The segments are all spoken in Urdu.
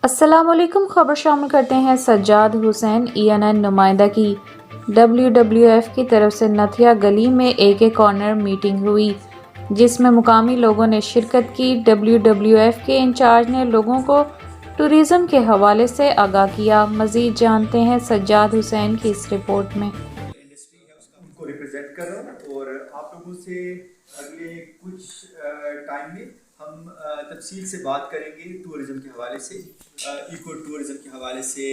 السلام علیکم. خبر شامل کرتے ہیں سجاد حسین ENN نمائندہ کی WWF کی طرف سے نتھیا گلی میں AK کارنر میٹنگ ہوئی جس میں مقامی لوگوں نے شرکت کی. WWF کے انچارج نے لوگوں کو ٹورزم کے حوالے سے آگاہ کیا. مزید جانتے ہیں سجاد حسین کی اس رپورٹ میں. ان کو ریپرزینٹ کر رہا ہوں اور آپ لوگوں سے اگلے کچھ ٹائم میں ہم تفصیل سے بات کریں گے ٹورزم کے حوالے سے، ایکو ٹورزم کے حوالے سے.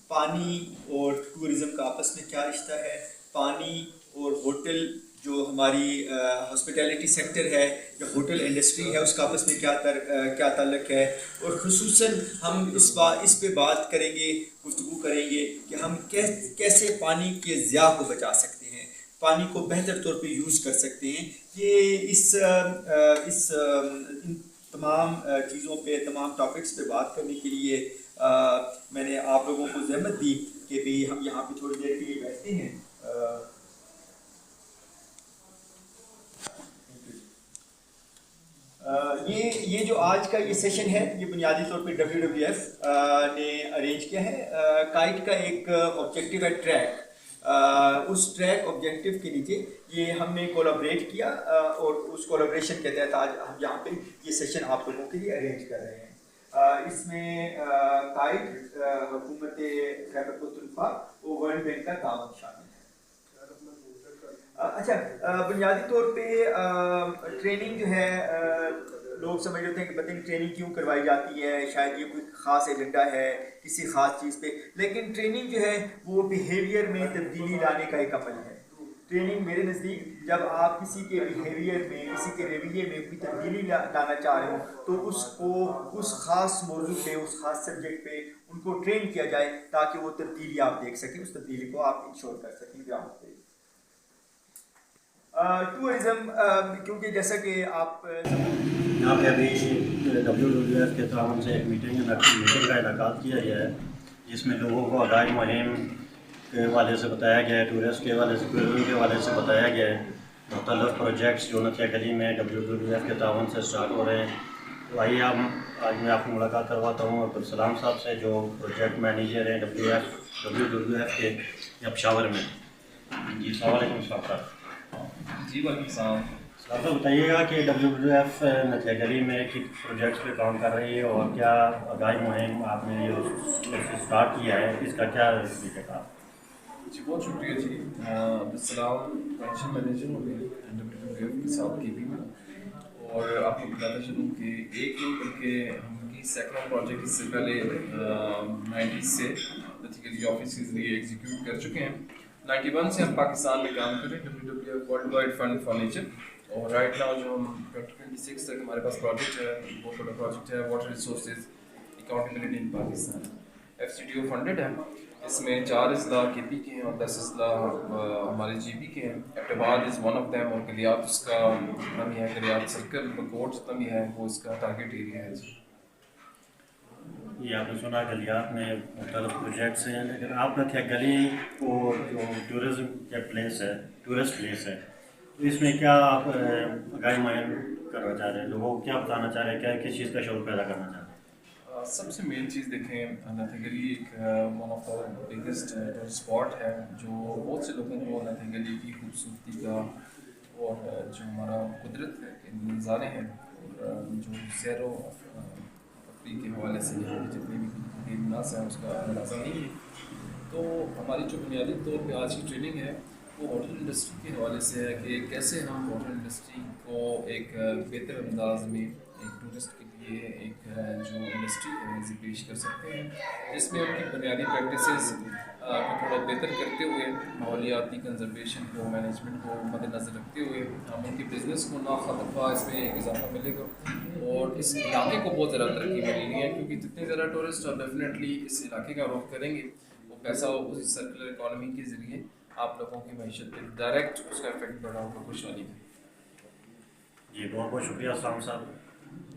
پانی اور ٹورزم کا آپس میں کیا رشتہ ہے، پانی اور ہوٹل جو ہماری ہاسپٹیلٹی سیکٹر ہے یا ہوٹل انڈسٹری ہے اس کا آپس میں کیا تعلق ہے، اور خصوصاً ہم اس پہ بات کریں گے، گفتگو کریں گے کہ ہم کیسے پانی کے ضیاع کو بچا سکتے ہیں، پانی کو بہتر طور پہ یوز کر سکتے ہیں. یہ اس تمام چیزوں پہ، تمام ٹاپکس پہ بات کرنے کے لیے میں نے آپ لوگوں کو زحمت دی کہ بھی ہم یہاں پہ تھوڑی دیر کے لیے بیٹھتے ہیں. یہ جو آج کا یہ سیشن ہے یہ بنیادی طور پہ WWF نے ارینج کیا ہے. کائٹ کا ایک آبجیکٹیو ہے ٹریک. اس ٹریک آبجیکٹیو کے نیچے یہ ہم نے کولابریٹ کیا اور اس کولابریشن کے تحت آج ہم یہاں پہ یہ سیشن آپ لوگوں کے لیے ارینج کر رہے ہیں. اس میں کائٹ، حکومت خیبر پختونخوا اور ورلڈ بینک کا تعاون شامل ہے. اچھا، بنیادی طور پہ ٹریننگ جو ہے، لوگ سمجھ لیتے ہیں کہ بدن ٹریننگ کیوں کروائی جاتی ہے، شاید یہ کوئی خاص ایجنڈا ہے کسی خاص چیز پہ، لیکن ٹریننگ جو ہے وہ بیہیویئر میں تبدیلی لانے کا ایک عمل ہے. ٹریننگ میرے نزدیک جب آپ کسی کے بیہیویئر میں، کسی کے رویے میں کوئی تبدیلی لانا چاہ رہے ہوں تو اس کو اس خاص موضوع پہ، اس خاص سبجیکٹ پہ ان کو ٹرین کیا جائے تاکہ وہ تبدیلی آپ دیکھ سکیں، اس تبدیلی کو آپ انشور کر سکیں گراؤنڈ پہ. ٹورزم، کیونکہ جیسا کہ آپ یہاں پہ ابھی WWF کے تعاون سے ایک میٹنگ کا انعقاد کیا گیا ہے جس میں لوگوں کو آگاہی مہم کے حوالے سے بتایا گیا ہے، ٹورسٹ کے حوالے سے، ٹورزم کے حوالے سے بتایا گیا ہے. مختلف پروجیکٹس جو نتھیا گلی میں WWF کے تعاون سے اسٹارٹ ہو رہے ہیں. تو آئیے آج میں آپ کو ملاقات کرواتا ہوں عبدالسلام صاحب سے جو پروجیکٹ مینیجر ہیں WWF کے پشاور میں. جی السلام علیکم صاحب. جی وعلیکم السلام. صاحب بتائیے گا کہ WWF نتھیا گلی میں کس پروجیکٹس پہ کام کر رہی ہے اور کیا آگاہی مہم آپ نے اسٹارٹ کیا ہے، اس کا کیا طریقہ کار؟ جی بہت شکریہ جی. عبدالسلام پینشن مینیجر ہو گئے WWF کے ساتھ KP میں، اور آپ کو بتاتا چلوں کہ ایک نہیں بلکہ ہم کی سیکنڈ پروجیکٹ اس سے پہلے 90 سے نتھیا گلی آفس کے ذریعے ایگزیکیوٹ کر چکے ہیں. 91 سے ہم پاکستان میں کام کر رہے ہیں WWF world wide fund for nature, اور رائٹ ناؤ جو ہم 2026 تک ہمارے پاس پروجیکٹ ہے، بہت بڑا پروجیکٹ ہے، واٹر ریسورسز اکاؤنٹیبلٹی ان پاکستان. FCTO فنڈڈ ہے. اس میں 4 اضلاع KP کے ہیں اور 10 اضلاع ہمارے GB کے ہیں. ایبٹآباد از ون آف دیم، اور گلیات اس کا جتنا بھی ہے، گلیات سرکل کوٹ جتنا بھی ہے وہ اس کا ٹارگیٹ ایریا ہے. جی یہ آپ نے سنا گلیات میں مختلف پروجیکٹس ہیں، لیکن آپ نتھیا گلی کو جو ٹورزم کا پلیس ہے، ٹورسٹ پلیس ہے، اس میں کیا آپ آگاہی مہم کرنا چاہ رہے ہیں، لوگوں کو کیا بتانا چاہ رہے ہیں، کیا کس چیز کا شعور پیدا کرنا چاہ رہے ہیں؟ سب سے مین چیز دیکھیں، نتھیا گلی ایک one of the biggest spot ہے جو بہت سے لوگوں کو نتھیا گلی کی خوبصورتی کا اور جو ہمارا قدرت ہے کے نظارے ہیں، اور جو سیر و تفریح کے حوالے سے یہاں کے جتنے بھی ناس ہیں اس کا اندازہ نہیں ہے. تو ہماری جو بنیادی طور پہ آج کی ٹریننگ ہے وہ ہوٹل انڈسٹری کے حوالے سے ہے کہ کیسے ہم ہوٹل انڈسٹری کو ایک بہتر انداز میں ایک ٹورسٹ کے لیے ایک جو انڈسٹری ہے پیش کر سکتے ہیں، جس میں ان کی بنیادی پریکٹسز کو تھوڑا بہتر کرتے ہوئے، ماحولیاتی کنزرویشن کو، مینجمنٹ کو مد نظر رکھتے ہوئے ہم ان کی بزنس کو ناخواہ اس میں ایک اضافہ ملے گا، اور اس علاقے کو بہت زیادہ ترقی ملے گی، کیونکہ جتنے زیادہ ٹورسٹ اور ڈیفینیٹلی اس علاقے کا رخ کریں گے وہ پیسہ اسی سرکولر اکانومی کے ذریعے آپ لوگوں کی معیشت پہ ڈائریکٹ اس کا افیکٹ پڑا ہوگا خوشحالی کا. جی بہت بہت شکریہ اسلام صاحب.